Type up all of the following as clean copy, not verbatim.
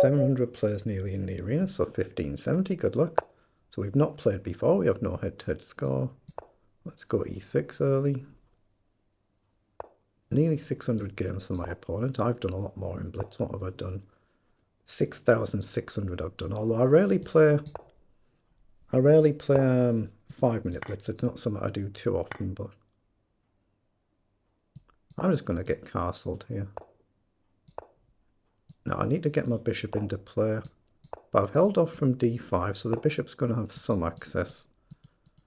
700 players nearly in the arena, so 1570, good luck. So we've not played before, we have no head-to-head score. Let's go e6 early. Nearly 600 games for my opponent. I've done a lot more in Blitz. What have I done? 6,600 I've done, although I rarely play 5-minute Blitz. It's not something I do too often, but I'm just going to get castled here. Now I need to get my bishop into play, but I've held off from d5, so the bishop's going to have some access.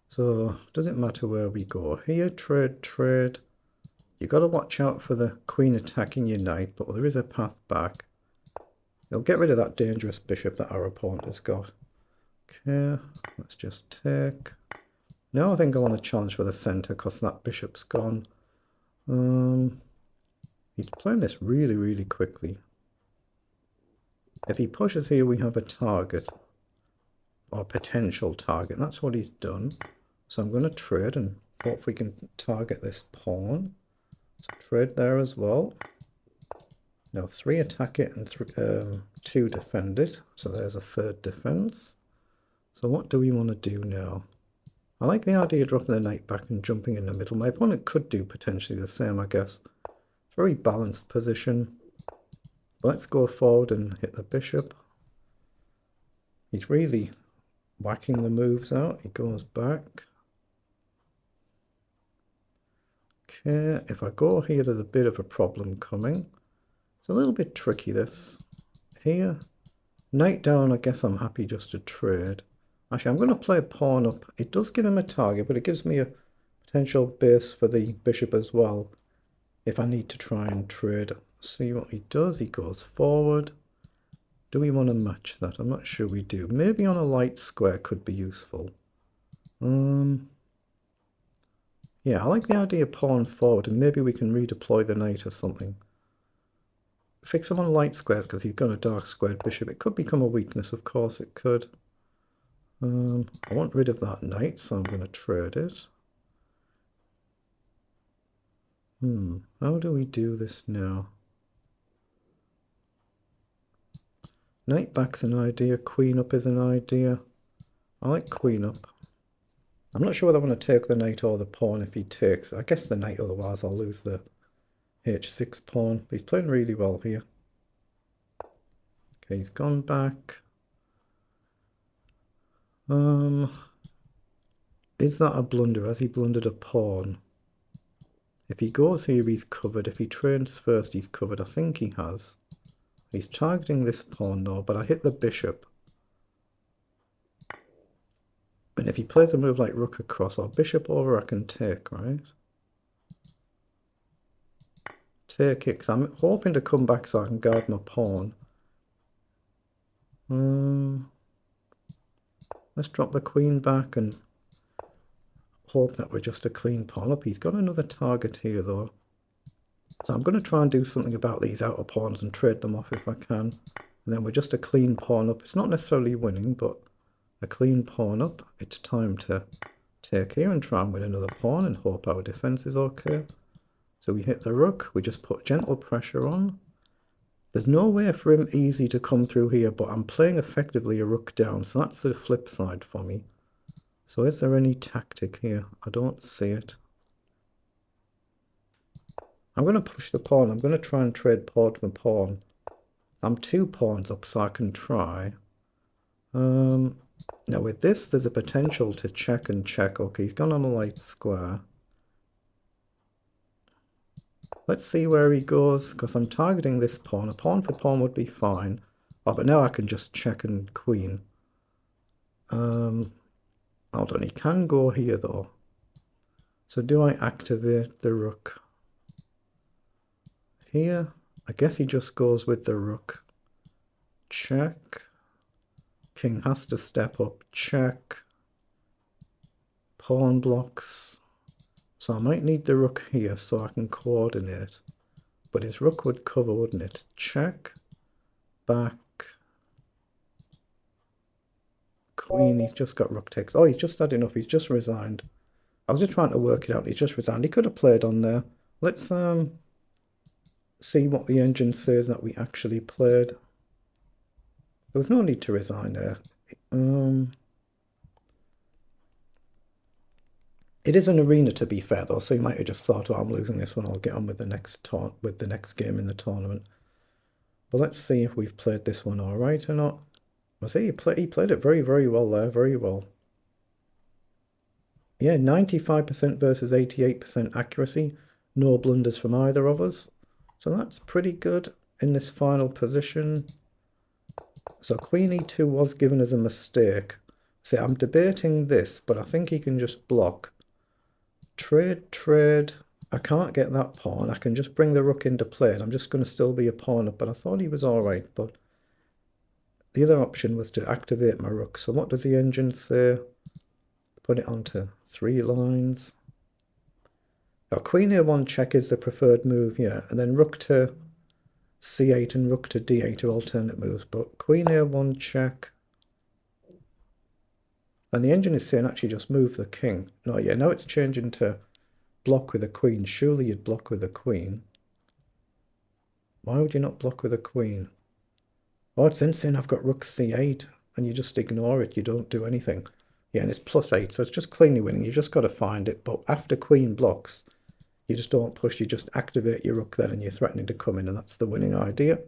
So doesn't matter where we go. Here, trade. You got to watch out for the queen attacking your knight, but there is a path back. It'll get rid of that dangerous bishop that our opponent has got. Okay, let's just take. Now I think I want to challenge for the center because that bishop's gone. He's playing this really, really quickly. If he pushes here, we have a target, or potential target. That's what he's done. So I'm going to trade and hope we can target this pawn. So trade there as well. Now 3 attack it and 2 defend it. So there's a third defense. So what do we want to do now? I like the idea of dropping the knight back and jumping in the middle. My opponent could do potentially the same, I guess. Very balanced position. But let's go forward and hit the bishop. He's really whacking the moves out. He goes back. Okay, if I go here, there's a bit of a problem coming. It's a little bit tricky, this. Here, knight down, I guess I'm happy just to trade. Actually, I'm going to play a pawn up. It does give him a target, but it gives me a potential base for the bishop as well, if I need to try and trade. See what he does. He goes forward. Do we want to match that? I'm not sure we do. Maybe on a light square could be useful. Yeah, I like the idea of pawn forward, and maybe we can redeploy the knight or something. Fix him on light squares because he's got a dark squared bishop. It could become a weakness, of course it could. I want rid of that knight, so I'm going to trade it. How do we do this now? Knight back's an idea, queen up is an idea. I like queen up. I'm not sure whether I want to take the knight or the pawn if he takes. I guess the knight, otherwise I'll lose the h6 pawn. But he's playing really well here. Okay, he's gone back. Is that a blunder? Has he blundered a pawn? If he goes here, he's covered. If he trades first, he's covered. I think he has. He's targeting this pawn though, but I hit the bishop. And if he plays a move like rook across or bishop over, I can take, right? Take it, because I'm hoping to come back so I can guard my pawn. Let's drop the queen back and hope that we're just a clean pawn up. He's got another target here though. So I'm going to try and do something about these outer pawns and trade them off if I can. And then we're just a clean pawn up. It's not necessarily winning, but a clean pawn up. It's time to take here and try and win another pawn and hope our defense is okay. So we hit the rook. We just put gentle pressure on. There's no way for him easy to come through here, but I'm playing effectively a rook down. So that's the flip side for me. So is there any tactic here? I don't see it. I'm going to push the pawn. I'm going to try and trade pawn for pawn. I'm 2 pawns up, so I can try. Now with this, there's a potential to check and check. Okay, he's gone on a light square. Let's see where he goes, because I'm targeting this pawn. A pawn for pawn would be fine. Oh, but now I can just check and queen. Hold on, he can go here though. So do I activate the rook? Here, I guess he just goes with the rook. Check. King has to step up. Check. Pawn blocks. So I might need the rook here so I can coordinate. But his rook would cover, wouldn't it? Check. Back. Queen, he's just got rook takes. Oh, he's just had enough. He's just resigned. I was just trying to work it out. He's just resigned. He could have played on there. Let's see what the engine says that we actually played. There was no need to resign there. It is an arena, to be fair, though, so you might have just thought, oh, I'm losing this one, I'll get on with the next game in the tournament. But let's see if we've played this one all right or not. I say he played it very, very well there, very well. Yeah, 95% versus 88% accuracy. No blunders from either of us. So that's pretty good in this final position. So Queen E2 was given as a mistake. See, I'm debating this, but I think he can just block. Trade. I can't get that pawn. I can just bring the rook into play, and I'm just going to still be a pawn up. But I thought he was all right, but the other option was to activate my rook. So what does the engine say? Put it onto 3 lines. Now, Queen A1 check is the preferred move, yeah. And then rook to C8 and rook to D8 are alternate moves. But Queen A1 check. And the engine is saying actually just move the king. No, yeah, now it's changing to block with a queen. Surely you'd block with a queen. Why would you not block with a queen? Oh, it's insane. I've got rook C8 and you just ignore it. You don't do anything. Yeah, and it's +8, so it's just cleanly winning. You've just got to find it. But after queen blocks, you just don't push. You just activate your rook then and you're threatening to come in, and that's the winning idea.